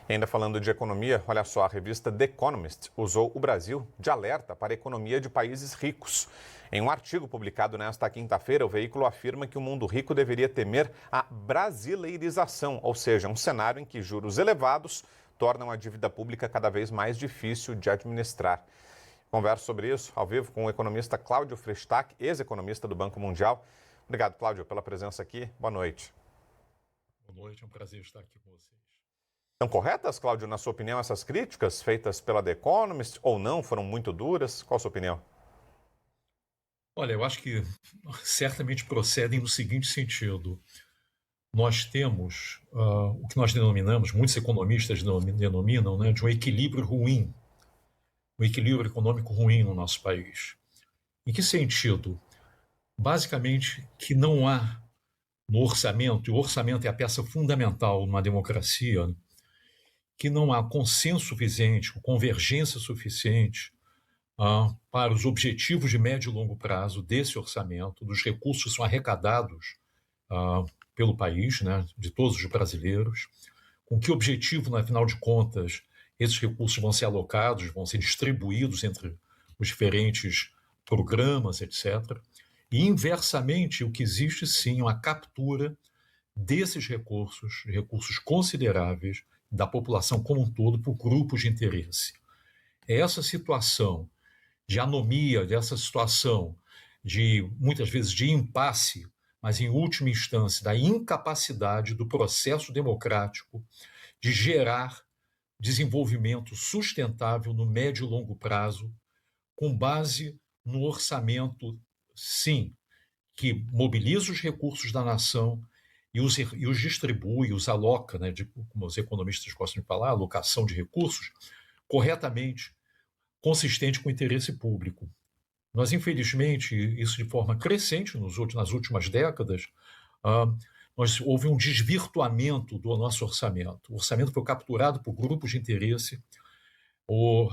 E ainda falando de economia, olha só, a revista The Economist usou o Brasil de alerta para a economia de países ricos. Em um artigo publicado nesta quinta-feira, o veículo afirma que o mundo rico deveria temer a brasileirização, ou seja, um cenário em que juros elevados tornam a dívida pública cada vez mais difícil de administrar. Converso sobre isso ao vivo com o economista Cláudio Freystack, ex-economista do Banco Mundial. Obrigado, Cláudio, pela presença aqui. Boa noite. Boa noite, é um prazer estar aqui com vocês. São corretas, Cláudio, na sua opinião, essas críticas feitas pela The Economist ou não? Foram muito duras? Qual a sua opinião? Olha, eu acho que certamente procedem no seguinte sentido. Nós temos o que nós denominamos, muitos economistas denominam, né, de um equilíbrio ruim, um equilíbrio econômico ruim no nosso país. Em que sentido? Basicamente, que não há no orçamento, e o orçamento é a peça fundamental numa democracia, que não há consenso suficiente, convergência suficiente para os objetivos de médio e longo prazo desse orçamento, dos recursos que são arrecadados pelo país, né, de todos os brasileiros, com que objetivo, afinal de contas, esses recursos vão ser alocados, vão ser distribuídos entre os diferentes programas, etc. E, inversamente, o que existe, sim, é uma captura desses recursos consideráveis da população como um todo, por grupos de interesse. É essa situação de anomia, dessa situação de, muitas vezes, de impasse, mas, em última instância, da incapacidade do processo democrático de gerar desenvolvimento sustentável no médio e longo prazo, com base no orçamento, sim, que mobiliza os recursos da nação e os distribui, os aloca, né, como os economistas gostam de falar, alocação de recursos, corretamente, consistente com o interesse público. Nós, infelizmente, isso de forma crescente nas últimas décadas, houve um desvirtuamento do nosso orçamento. O orçamento foi capturado por grupos de interesse.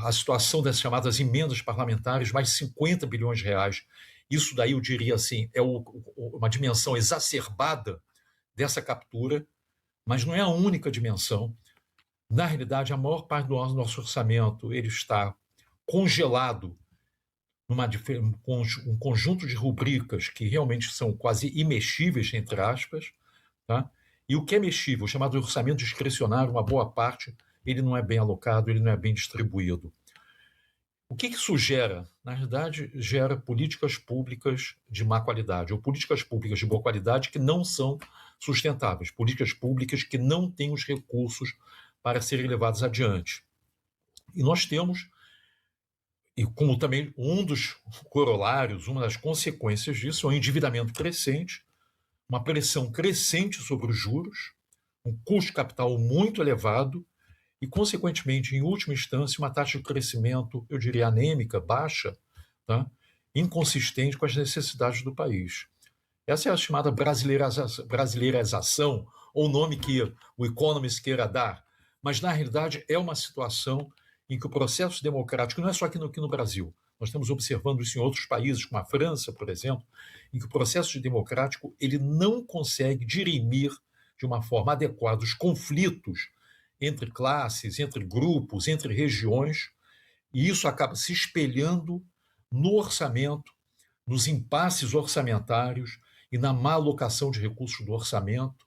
A situação das chamadas emendas parlamentares, mais 50 bilhões de reais. Isso daí, eu diria assim, é uma dimensão exacerbada dessa captura, mas não é a única dimensão. Na realidade, a maior parte do nosso orçamento ele está congelado com um conjunto de rubricas que realmente são quase imexíveis, entre aspas, tá? E o que é mexível, chamado orçamento discricionário, uma boa parte, ele não é bem alocado, ele não é bem distribuído. O que isso gera? Na realidade, gera políticas públicas de má qualidade, ou políticas públicas de boa qualidade que não são sustentáveis, políticas públicas que não têm os recursos para serem levadas adiante. E nós temos, e como também um dos corolários, uma das consequências disso, é o endividamento crescente, uma pressão crescente sobre os juros, um custo de capital muito elevado e, consequentemente, em última instância, uma taxa de crescimento, eu diria, anêmica, baixa, tá? Inconsistente com as necessidades do país. Essa é a chamada brasileirização, ou o nome que o Economist queira dar, mas, na realidade, é uma situação em que o processo democrático, não é só aqui no Brasil, nós estamos observando isso em outros países, como a França, por exemplo, em que o processo democrático ele não consegue dirimir de uma forma adequada os conflitos entre classes, entre grupos, entre regiões, e isso acaba se espelhando no orçamento, nos impasses orçamentários e na má alocação de recursos do orçamento.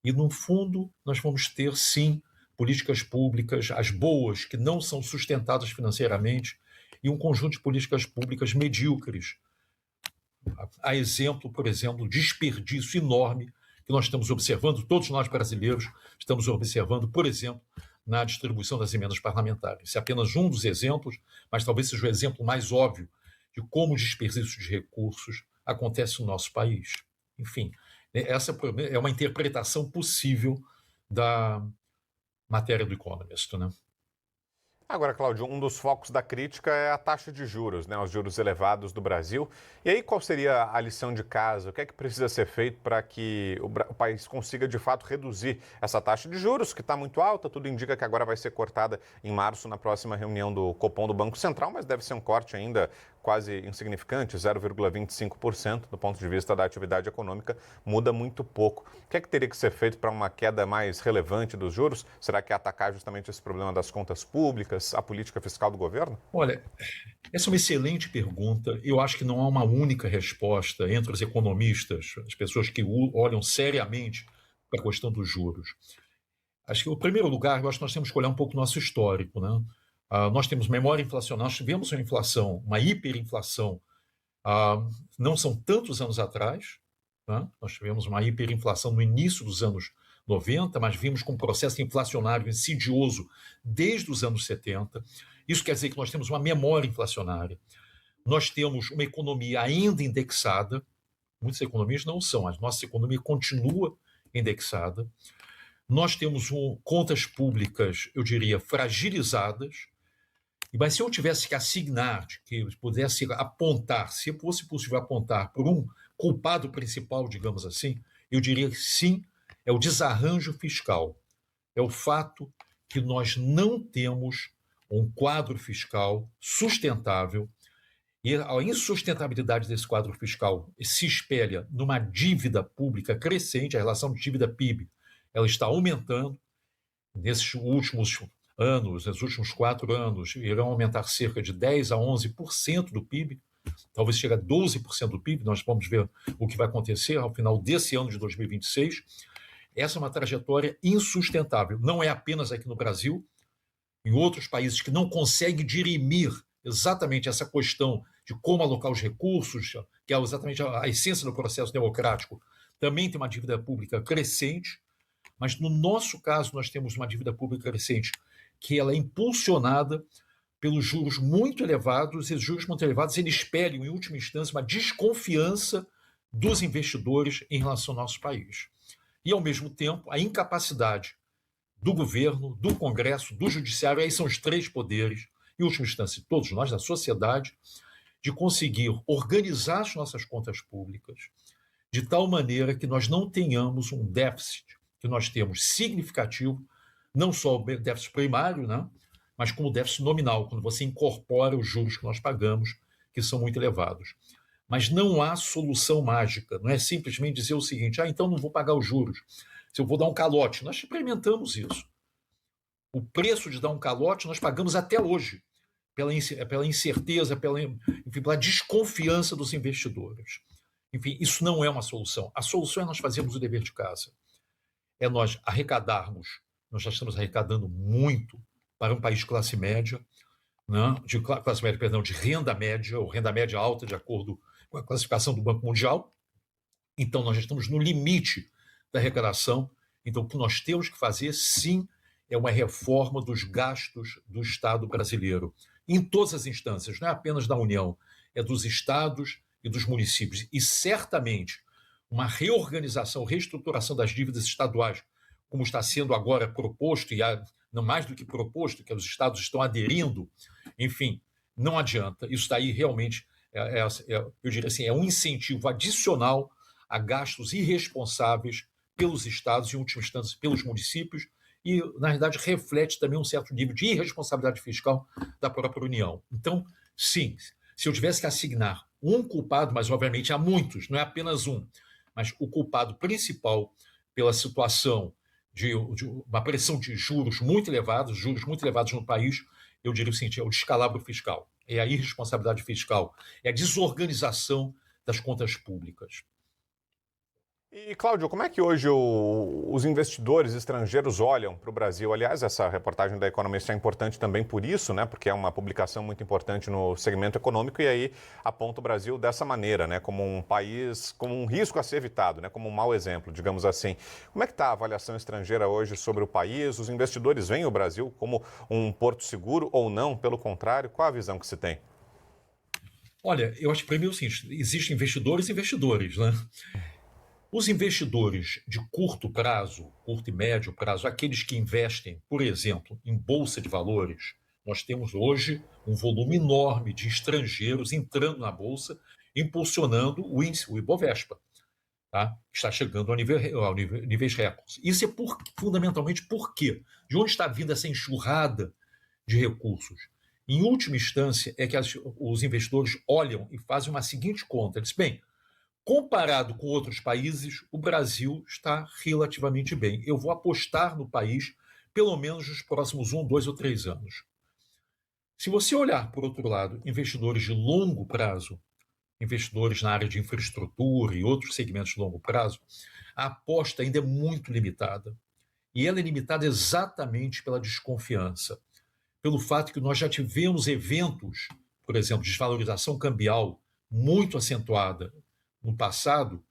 E, no fundo, nós vamos ter, sim, políticas públicas, as boas, que não são sustentadas financeiramente, e um conjunto de políticas públicas medíocres. A exemplo, por exemplo, desperdício enorme que nós estamos observando, todos nós brasileiros estamos observando, por exemplo, na distribuição das emendas parlamentares. Esse é apenas um dos exemplos, mas talvez seja o exemplo mais óbvio de como o desperdício de recursos acontece no nosso país. Enfim, essa é uma interpretação possível da matéria do Economist, né? Agora, Cláudio, um dos focos da crítica é a taxa de juros, né? Os juros elevados do Brasil. E aí, qual seria a lição de casa? O que é que precisa ser feito para que o país consiga, de fato, reduzir essa taxa de juros, que está muito alta? Tudo indica que agora vai ser cortada em março, na próxima reunião do Copom do Banco Central, mas deve ser um corte ainda quase insignificante, 0,25%, do ponto de vista da atividade econômica, muda muito pouco. O que é que teria que ser feito para uma queda mais relevante dos juros? Será que é atacar justamente esse problema das contas públicas, a política fiscal do governo? Olha, essa é uma excelente pergunta. Eu acho que não há uma única resposta entre os economistas, as pessoas que olham seriamente para a questão dos juros. Acho que, em primeiro lugar, eu acho que nós temos que olhar um pouco o nosso histórico, né? Nós temos memória inflacionária, nós tivemos uma inflação, uma hiperinflação, não são tantos anos atrás, né? Nós tivemos uma hiperinflação no início dos anos 90, mas vimos com um processo inflacionário insidioso desde os anos 70. Isso quer dizer que nós temos uma memória inflacionária. Nós temos uma economia ainda indexada, muitas economias não são, a nossa economia continua indexada. Nós temos contas públicas, eu diria, fragilizadas, mas se eu tivesse que assignar, que pudesse apontar, se fosse possível apontar por um culpado principal, digamos assim, eu diria que sim, é o desarranjo fiscal. É o fato que nós não temos um quadro fiscal sustentável e a insustentabilidade desse quadro fiscal se espelha numa dívida pública crescente, a relação de dívida-PIB, ela está aumentando. Nesses últimos anos, nos últimos 4 anos, irão aumentar cerca de 10% a 11% do PIB, talvez chegue a 12% do PIB, nós vamos ver o que vai acontecer ao final desse ano de 2026. Essa é uma trajetória insustentável, não é apenas aqui no Brasil, em outros países que não conseguem dirimir exatamente essa questão de como alocar os recursos, que é exatamente a essência do processo democrático, também tem uma dívida pública crescente, mas no nosso caso nós temos uma dívida pública crescente que ela é impulsionada pelos juros muito elevados, e os juros muito elevados eles espelham, em última instância, uma desconfiança dos investidores em relação ao nosso país. E, ao mesmo tempo, a incapacidade do governo, do Congresso, do Judiciário, aí são os 3 poderes, em última instância, todos nós, da sociedade, de conseguir organizar as nossas contas públicas de tal maneira que nós não tenhamos um déficit que nós temos significativo, não só o déficit primário, né, mas como o déficit nominal, quando você incorpora os juros que nós pagamos, que são muito elevados. Mas não há solução mágica, não é simplesmente dizer o seguinte, então não vou pagar os juros, se eu vou dar um calote. Nós experimentamos isso. O preço de dar um calote nós pagamos até hoje, pela incerteza, pela desconfiança dos investidores. Enfim, isso não é uma solução. A solução é nós fazermos o dever de casa. É nós arrecadarmos, nós já estamos arrecadando muito para um país de classe média, né? De renda média, ou renda média alta, de acordo com a classificação do Banco Mundial. Então, nós já estamos no limite da arrecadação. Então, o que nós temos que fazer, sim, é uma reforma dos gastos do Estado brasileiro, em todas as instâncias, não é apenas da União, é dos estados e dos municípios. E, certamente, uma reorganização, reestruturação das dívidas estaduais, como está sendo agora proposto, e não mais do que proposto, que os estados estão aderindo, enfim, não adianta. Isso daí realmente, eu diria assim, é um incentivo adicional a gastos irresponsáveis pelos estados e, em última instância, pelos municípios, e, na realidade, reflete também um certo nível de irresponsabilidade fiscal da própria União. Então, sim, se eu tivesse que assignar um culpado, mas obviamente há muitos, não é apenas um, mas o culpado principal pela situação de uma pressão de juros muito elevados no país, eu diria o seguinte, é o descalabro fiscal, é a irresponsabilidade fiscal, é a desorganização das contas públicas. E, Cláudio, como é que hoje os investidores estrangeiros olham para o Brasil? Aliás, essa reportagem da Economist é importante também por isso, né? Porque é uma publicação muito importante no segmento econômico e aí aponta o Brasil dessa maneira, né? Como um país, como um risco a ser evitado, né? Como um mau exemplo, digamos assim. Como é que está a avaliação estrangeira hoje sobre o país? Os investidores veem o Brasil como um porto seguro ou não? Pelo contrário, qual a visão que se tem? Olha, eu acho que primeiro é o seguinte, existem investidores e investidores, né? Os investidores de curto prazo, curto e médio prazo, aqueles que investem, por exemplo, em bolsa de valores, nós temos hoje um volume enorme de estrangeiros entrando na bolsa, impulsionando o índice, o Ibovespa, tá? Está chegando a níveis recordes. Isso é fundamentalmente por quê? De onde está vindo essa enxurrada de recursos? Em última instância, é que os investidores olham e fazem uma seguinte conta. Eles, bem, comparado com outros países, o Brasil está relativamente bem. Eu vou apostar no país pelo menos nos próximos 1, 2 ou 3 anos. Se você olhar, por outro lado, investidores de longo prazo, investidores na área de infraestrutura e outros segmentos de longo prazo, a aposta ainda é muito limitada. E ela é limitada exatamente pela desconfiança, pelo fato que nós já tivemos eventos, por exemplo, de desvalorização cambial muito acentuada no passado,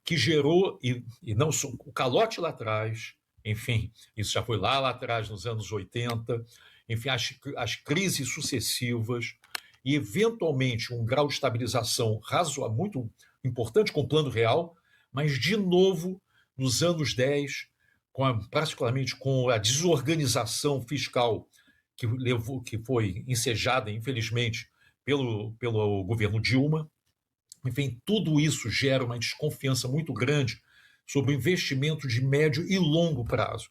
que gerou, e não só, o calote lá atrás, enfim, isso já foi lá atrás, nos anos 80, enfim, as crises sucessivas, e eventualmente um grau de estabilização razoável, muito importante com o plano real, mas de novo, nos anos 10, particularmente com a desorganização fiscal que foi ensejada, infelizmente, pelo governo Dilma. Enfim, tudo isso gera uma desconfiança muito grande sobre o investimento de médio e longo prazo.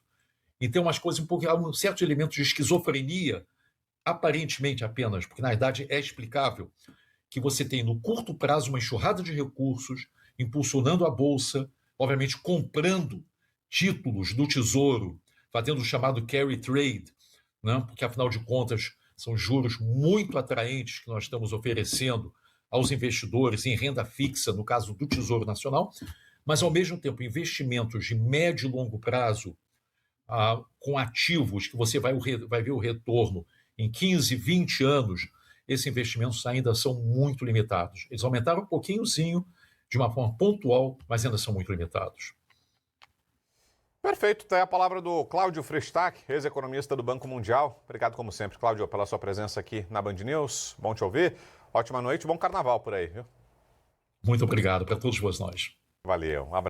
Então, umas coisas há certos elementos de esquizofrenia, aparentemente apenas, porque na verdade é explicável, que você tem no curto prazo uma enxurrada de recursos, impulsionando a bolsa, obviamente comprando títulos do Tesouro, fazendo o chamado carry trade, né? Porque afinal de contas são juros muito atraentes que nós estamos oferecendo aos investidores em renda fixa, no caso do Tesouro Nacional, mas ao mesmo tempo investimentos de médio e longo prazo com ativos que você vai ver o retorno em 15, 20 anos, esses investimentos ainda são muito limitados. Eles aumentaram um pouquinhozinho, de uma forma pontual, mas ainda são muito limitados. Perfeito, tá aí a palavra do Cláudio Freystack, ex-economista do Banco Mundial. Obrigado, como sempre, Cláudio, pela sua presença aqui na Band News. Bom te ouvir. Ótima noite, bom carnaval por aí, viu? Muito obrigado para todos nós. Valeu, um abraço.